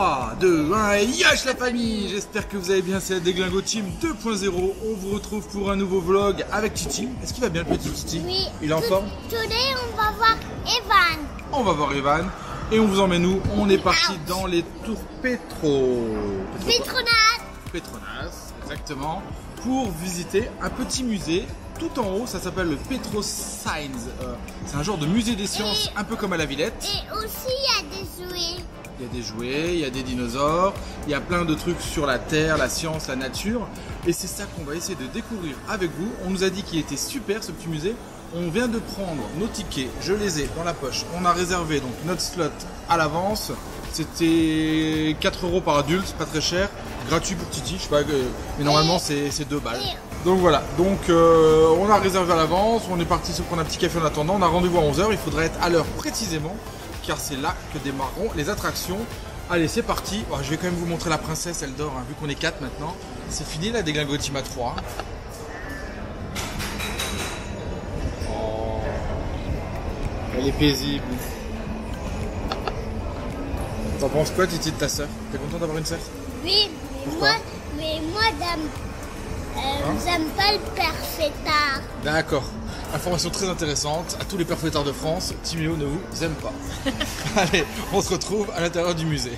3, 2, 1 et yash la famille. J'espère que vous allez bien, c'est la Déglingo Team 2.0. On vous retrouve pour un nouveau vlog avec Titi. Est-ce qu'il va bien le petit Titi? Oui. Il est en forme? Today on va voir Evan. On va voir Evan. Et on vous emmène où? On est parti dans les tours Petronas, exactement, pour visiter un petit musée tout en haut. Ça s'appelle le Petro Science. C'est un genre de musée des sciences, un peu comme à la Villette. Et aussi il y a des jouets. Il y a des jouets, il y a des dinosaures, il y a plein de trucs sur la terre, la science, la nature. Et c'est ça qu'on va essayer de découvrir avec vous. On nous a dit qu'il était super ce petit musée. On vient de prendre nos tickets, je les ai dans la poche. On a réservé donc notre slot à l'avance. C'était 4 € par adulte, pas très cher. Gratuit pour Titi, je sais pas, mais normalement c'est 2 balles. Donc voilà, donc on a réservé à l'avance. On est parti se prendre un petit café en attendant. On a rendez-vous à 11 h, il faudrait être à l'heure précisément, car c'est là que démarreront les attractions. Allez, c'est parti. Oh, je vais quand même vous montrer la princesse, elle dort, hein, vu qu'on est 4 maintenant. C'est fini la Déglingo Team à 3. Oh, elle est paisible. T'en penses quoi, Titi, de ta soeur? T'es content d'avoir une soeur? Oui, mais moi j'aime pas le père fêtard. D'accord. Information très intéressante à tous les pères fêtards de France, Timéo ne vous aime pas. Allez, on se retrouve à l'intérieur du musée.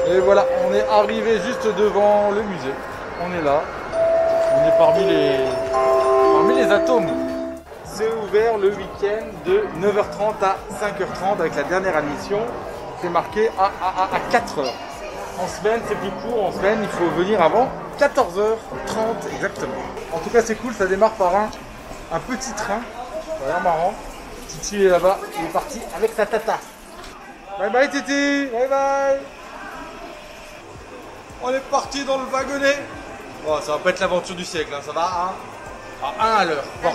Et voilà, on est arrivé juste devant le musée. On est là. On est parmi les atomes. C'est ouvert le week-end de 9h30 à 5h30 avec la dernière admission. C'est marqué à 4h. En semaine, c'est plus court. En semaine, il faut venir avant 14h30 exactement. En tout cas, c'est cool. Ça démarre par un petit train. Ça a l'air marrant. Titi est là-bas. Il est parti avec sa tata. Bye bye Titi. Bye bye. On est parti dans le wagonnet. Oh, ça va pas être l'aventure du siècle, hein. Ça va à 1 à l'heure. Bon,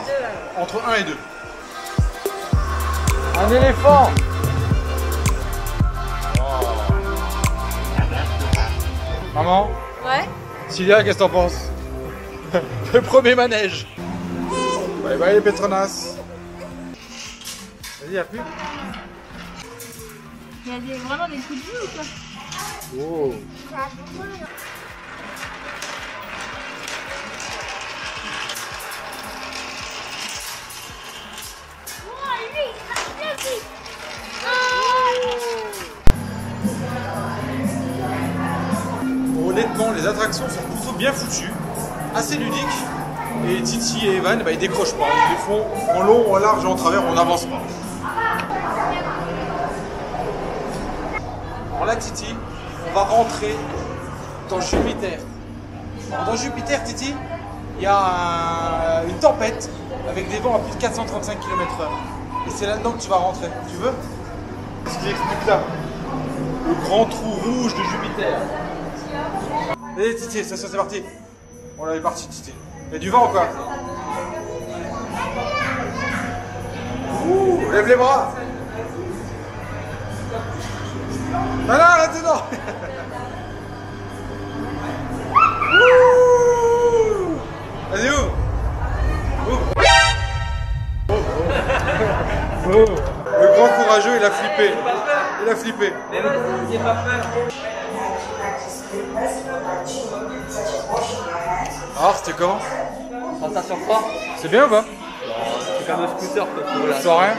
entre 1 et 2. Un éléphant. Oh. Maman? Ouais. Cilia, qu'est-ce que t'en penses? Le premier manège. Bye bye les Petronas. Vas-y, y'a plus? Il y a vraiment des coups de vue ou quoi? Oh. Honnêtement, les attractions sont plutôt bien foutues, assez ludiques. Et Titi et Evan, bah, ils décrochent pas. Ils les font en long, en large et en travers, on n'avance pas. Alors là, Titi, on va rentrer dans Jupiter. Alors, dans Jupiter, Titi, il y a une tempête avec des vents à plus de 435 km/h. Et c'est là-dedans que tu vas rentrer. Tu veux? Ce qui explique ça. Le grand trou rouge de Jupiter. Allez Titi, c'est parti. On est parti Titi. Il y a du vent ou quoi? Ouh, lève les bras. Non, non, arrêtez, non. Vas-y, ouvre. Le grand courageux, il a flippé. Il a flippé. Mais vas-y, j'ai pas peur. Alors, c'était comment? Sensation fort. C'est bien ou pas? C'est comme un scooter quoi. Sans rien.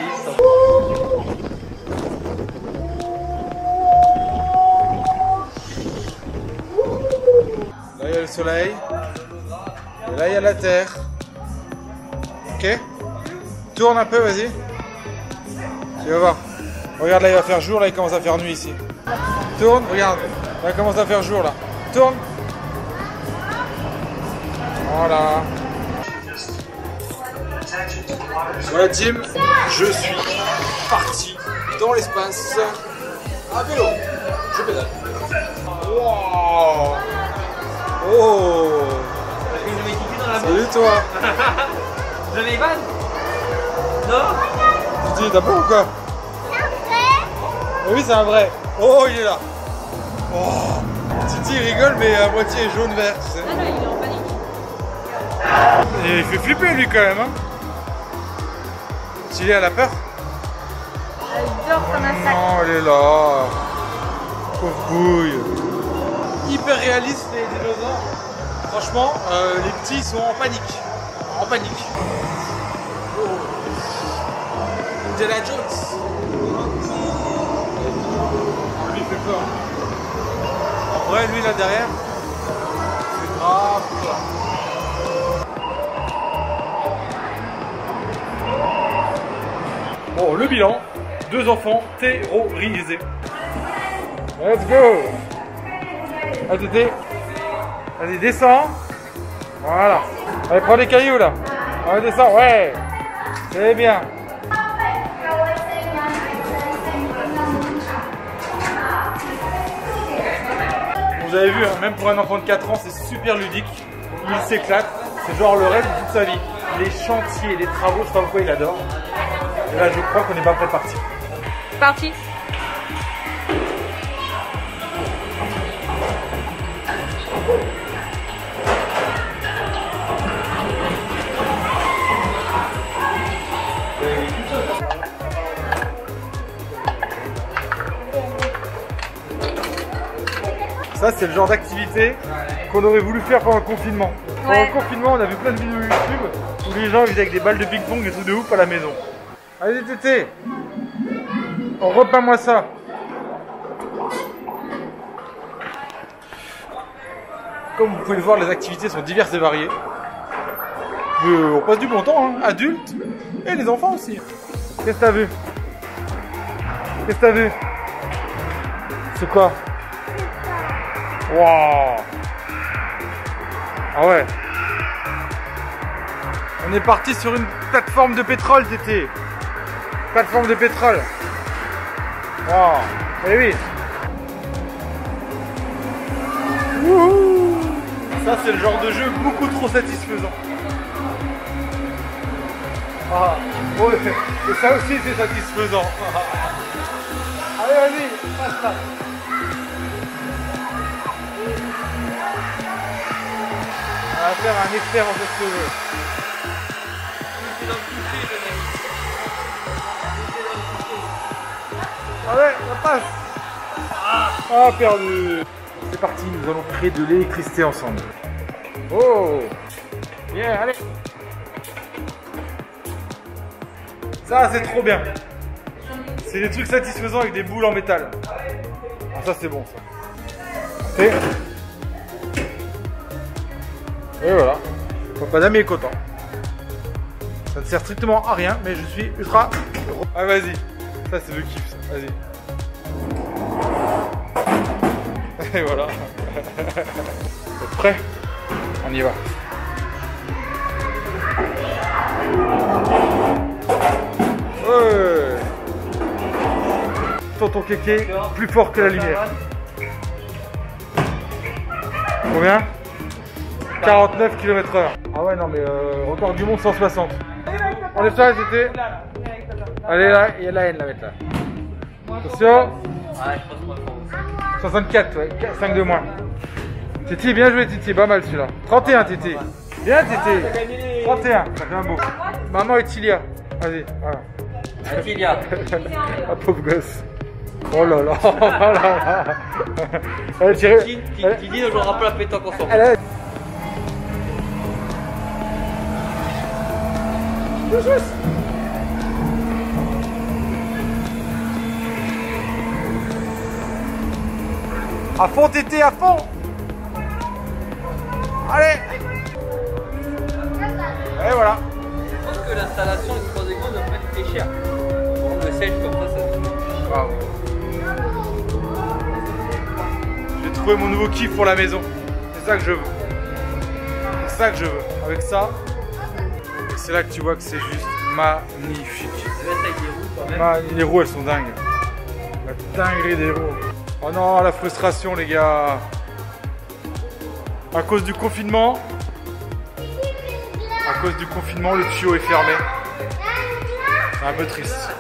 Là, il y a le soleil. Et là, il y a la terre. Ok? Tourne un peu, vas-y. Tu vas voir. Regarde, là, il va faire jour. Là, il commence à faire nuit ici. Tourne, regarde. Là, il commence à faire jour, là. Tourne. Voilà. Voilà, Tim. Je suis parti dans l'espace à vélo. Je pédale. Wow. Oh. Salut toi. Je l'ai Evan. Non. Tu dis, t'as peur ou quoi? Oui, c'est un vrai. Oh, il est là. Oh, Titi rigole, mais à moitié jaune-vert, tu sais. Ah non, il est en panique. Et il fait flipper, lui, quand même. Hein. Tilly, elle a peur? Elle dort comme un sac. Non, elle est là. Pauvre bouille. Hyper réaliste, les dinosaures. Franchement, les petits sont en panique. En panique. Oh. Indiana Jones. Lui, il fait peur. En vrai, lui, là derrière, c'est grave peur. Bon, le bilan, 2 enfants terrorisés. Let's go. Allez, Tété. Vas-y, descends. Voilà. Allez, prends des cailloux là. Allez, descends, ouais. C'est bien. Vous avez vu, hein, même pour un enfant de 4 ans, c'est super ludique. Il s'éclate. C'est genre le rêve de toute sa vie. Les chantiers, les travaux, je sais pas pourquoi il adore. Et là, je crois qu'on n'est pas prêt de partir. Parti. Ça, c'est le genre d'activité qu'on aurait voulu faire pendant le confinement. Pendant le confinement, on a vu plein de vidéos YouTube où les gens faisaient avec des balles de ping-pong, des trucs de ouf à la maison. Allez, Tété, on repeint-moi ça. Comme vous pouvez le voir, les activités sont diverses et variées. On passe du bon temps, hein, adultes et les enfants aussi. Qu'est-ce que t'as vu? Qu'est-ce que t'as vu? C'est quoi? Waouh! Ah ouais! On est parti sur une plateforme de pétrole, Tété. Plateforme de pétrole. Waouh! Eh oui! Wouhou! Ça, c'est le genre de jeu beaucoup trop satisfaisant. Ah, ouais. Et ça aussi, c'est satisfaisant. Allez, vas-y, passe là. On va faire un expert en cette chose. Allez, ça passe. Ah, perdu. C'est parti, nous allons créer de l'électricité ensemble. Oh, bien, allez. Ça, c'est trop bien. C'est des trucs satisfaisants avec des boules en métal. Ah, ça, c'est bon, ça. Et voilà. Papa Dami est content. Ça ne sert strictement à rien, mais je suis ultra heureux. Ah, vas-y. Ça, c'est le kiff, ça. Vas-y. Et voilà. Vous êtes prêts? On y va. Ouais. Tonton Kéké, plus fort que la lumière. Combien? 49 km/h. Ah ouais, non, mais record du monde 160. On est ça, c'était. Allez, là, il y a la haine, la mettre là. Attention. 64, ouais, 5 de moins. Titi, bien joué, Titi, pas mal celui-là. 31, Titi. Bien, Titi. 31, ça fait un beau. Maman et Tilia. Vas-y, voilà. Tilia. Ah, pauvre gosse. Oh là là, oh là là. Elle tire. Qui dit, je me rappelle la pétanque ensemble. À fond, Tété, à fond. Allez. Et voilà. Je pense que l'installation du 3 écrans doit pas être cher. On le sèche comme ça, ça. Bravo. J'ai trouvé mon nouveau kiff pour la maison. C'est ça que je veux. C'est ça que je veux. Avec ça. Et c'est là que tu vois que c'est juste magnifique. Les roues, elles sont dingues. La dinguerie des roues. Oh non, la frustration, les gars. À cause du confinement. À cause du confinement, le tuyau est fermé. C'est un peu triste.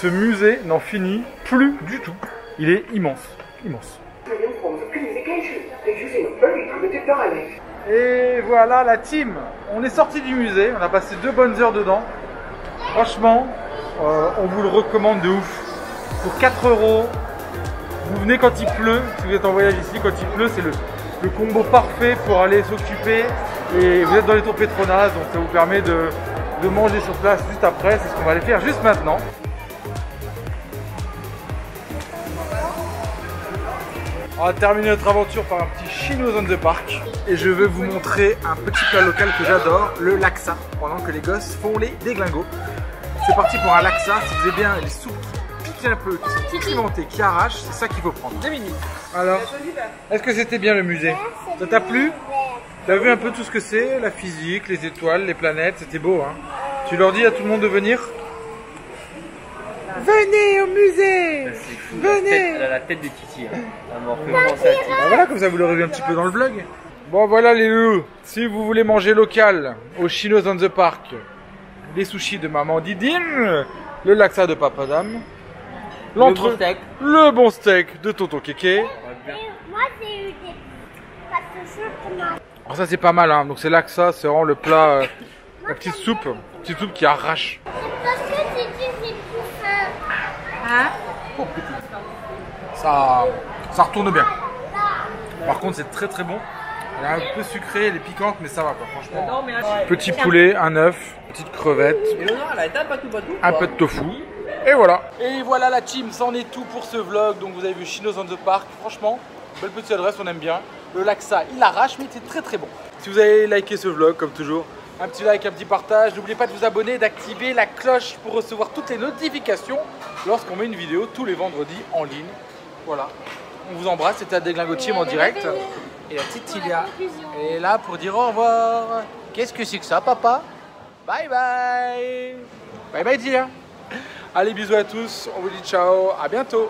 Ce musée n'en finit plus du tout. Il est immense, immense. Et voilà la team. On est sorti du musée, on a passé 2 bonnes heures dedans. Franchement, on vous le recommande de ouf. Pour 4 €, vous venez quand il pleut. Si vous êtes en voyage ici, quand il pleut, c'est le combo parfait pour aller s'occuper. Et vous êtes dans les tours Petronas, donc ça vous permet de manger sur place juste après. C'est ce qu'on va aller faire juste maintenant. On va terminer notre aventure par un petit Chino's on the Park. Et je vais vous montrer un petit plat local que j'adore, le laksa, pendant que les gosses font les déglingos. C'est parti pour un laksa. Si vous avez bien les soupes qui piquent un peu, qui sont pimentées, qui arrachent, c'est ça qu'il faut prendre. 2 minutes. Alors, est-ce que c'était bien le musée? Ça t'a plu? T'as vu un peu tout ce que c'est, la physique, les étoiles, les planètes, c'était beau hein. Tu leur dis à tout le monde de venir? Venez au musée! Venez! Elle a la tête de Titi. Hein. Elle m'en fait penser à Titi. Ben voilà, comme ça vous l'aurez vu un petit peu dans le vlog. Bon voilà les loups, si vous voulez manger local au Chino's on the Park, les sushis de maman Didine, le laksa de Papa Dame, le bon steak de Tonton Kéké. Moi, j'ai eu des pâtes. Alors ça c'est pas mal hein, donc c'est laksa, c'est vraiment le plat, la petite soupe qui arrache. Parce que c'est plus fin. Hein? Ça retourne bien. Par contre c'est très très bon. Elle est un peu sucrée, elle est piquante mais ça va quoi franchement. Non, mais Petit poulet, un œuf, petite crevette, Et l'honneur, elle a été un patou. un peu de tofu. Et voilà. Et voilà la team, c'en est tout pour ce vlog. Donc vous avez vu Chino's on the Park. Franchement, belle petite adresse, on aime bien. Le laksa, il arrache, mais c'est très très bon. Si vous avez liké ce vlog, comme toujours, un petit like, un petit partage. N'oubliez pas de vous abonner, d'activer la cloche pour recevoir toutes les notifications lorsqu'on met une vidéo tous les vendredis en ligne. Voilà. On vous embrasse, c'était la Déglingo Team en direct. Et la petite Tilia est là pour dire au revoir. Qu'est-ce que c'est que ça, papa? Bye bye. Bye bye Tilia. Allez, bisous à tous. On vous dit ciao. À bientôt.